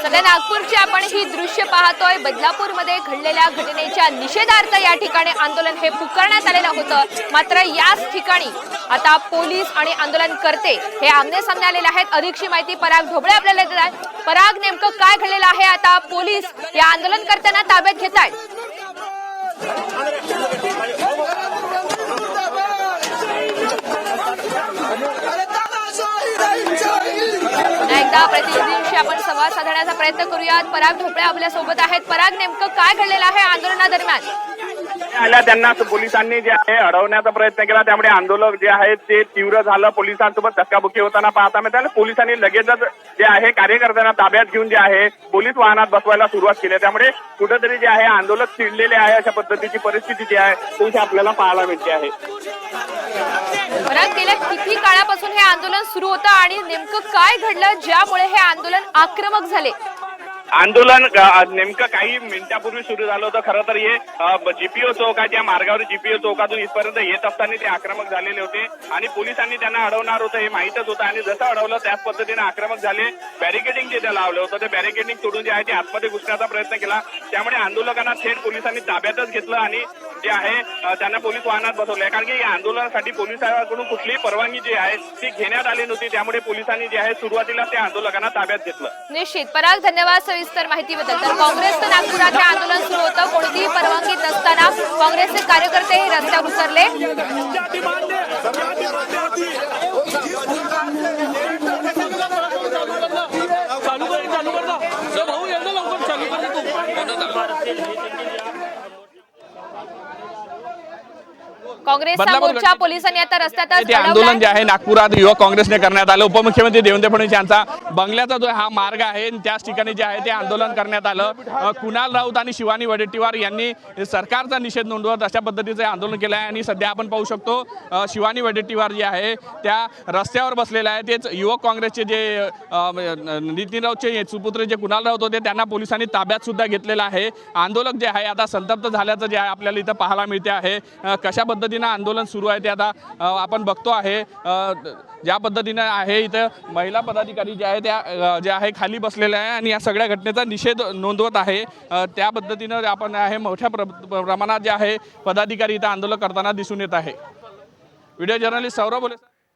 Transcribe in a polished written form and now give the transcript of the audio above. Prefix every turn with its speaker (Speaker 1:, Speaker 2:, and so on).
Speaker 1: सध्या नागपूरची आपण ही दृश्य पाहतोय। बदलापूरमध्ये घडलेल्या घटनेच्या निषेधार्थ या ठिकाणी आंदोलन हे पुकारण्यात आलेलं होतं। मात्र याच ठिकाणी आता पोलीस आणि आंदोलनकर्ते हे आमने सामने आलेले आहेत। अधिकची माहिती पराग ढोबळे आपल्याला देत आहेत। पराग, नेमकं काय घडलेलं आहे? आता पोलीस या आंदोलनकर्त्यांना ताब्यात घेत आहेत। एकदा प्रतिनिधींशी आपण संवाद साधण्याचा प्रयत्न करूयात। पराग ढोबळे आपल्या सोबत आहेत। पराग, नेमकं काय घडलेलं आहे आंदोलनादरम्यान?
Speaker 2: त्यांना पोलिसांनी जे आहे अडवण्याचा प्रयत्न केला, त्यामुळे आंदोलक जे आहे ते तीव्र झालं। पोलिसांसोबत धक्काबुक्की होताना पाहता मिळालं। पोलिसांनी लगेचच जे आहे कार्यकर्त्यांना ताब्यात घेऊन जे आहे पोलीस वाहनात बसवायला सुरुवात केली। त्यामुळे कुठेतरी जे आहे आंदोलक चिडलेले आहे, अशा पद्धतीची परिस्थिती जी आहे ती आपल्याला पाहायला मिळते आहे।
Speaker 1: पराग, गेल्या किती काळापासून हे आंदोलन सुरू होतं आणि नेमकं काय घडलं ज्यामुळे हे आंदोलन आक्रमक झाले?
Speaker 2: आंदोलन नेमकं काही मिनिटापूर्वी सुरू झालं होतं। खरं तर हे जीपीओ चौक आहे, त्या मार्गावर जीपीओ चौकातून इथपर्यंत येत असताना ते आक्रमक झालेले होते आणि पोलिसांनी त्यांना अडवणार होतं हे माहीतच होतं आणि जसं अडवलं त्याच पद्धतीने आक्रमक झाले। बॅरिकेडिंग जे लावलं होतं ते बॅरिकेडिंग तोडून जे आहे ते आतमध्ये घुसण्याचा प्रयत्न केला। त्यामुळे आंदोलकांना थेट पोलिसांनी ताब्यातच घेतलं आणि जे आहे त्यांना पोलीस वाहनात बसवलंय। कारण की या आंदोलनासाठी पोलिसांकडून कुठलीही परवानगी जी आहे ती घेण्यात आली नव्हती। त्यामुळे पोलिसांनी जे आहे सुरुवातीला त्या आंदोलकांना ताब्यात घेतलं।
Speaker 1: निश्चित पराग, धन्यवाद सविस्तर माहितीबद्दल। तर काँग्रेसचं नागपुरात हे आंदोलन सुरू होतं। कोणतीही परवानगी नसताना काँग्रेसचे कार्यकर्ते हे रस्त्यावर उतरले। काँग्रेसचा मोर्चा पोलिसांनी आता रस्त्यातच
Speaker 3: आंदोलन जे आहे नागपुरात युवक काँग्रेसने करण्यात आलं। उपमुख्यमंत्री देवेंद्र फडणवीस यांचा बंगल्याचा जो हा मार्ग आहे त्याच ठिकाणी जे आहे ते आंदोलन करण्यात आलं। कुणाल राऊत आणि शिवानी वडेट्टीवार यांनी सरकारचा निषेध नोंदवत अशा पद्धतीचे आंदोलन केलं आहे आणि सध्या आपण पाहू शकतो शिवानी वडेट्टीवार जे आहे त्या रस्त्यावर बसलेले आहे। तेच युवक काँग्रेसचे जे नितीन राऊतचे सुपुत्र जे कुणाल राऊत होते त्यांना पोलिसांनी ताब्यात सुद्धा घेतलेलं आहे। आंदोलक जे आहे आता संतप्त झाल्याचं जे आहे आपल्याला इथं पाहायला मिळते आहे। कशा पद्धतीने आंदोलन सुरू आहे ते आता आपण बघतो आहे। ज्या पद्धतीने आहे इथं महिला पदाधिकारी जे आहे त्या जे आहे खाली बसलेल्या आहे आणि या सगळ्या घटनेचा निषेध नोंदवत आहे। त्या पद्धतीने आपण आहे मोठ्या प्रमाणात जे आहे पदाधिकारी इथं आंदोलन करताना दिसून येत आहे। व्हिडिओ जर्नलिस्ट सौरभ बोले।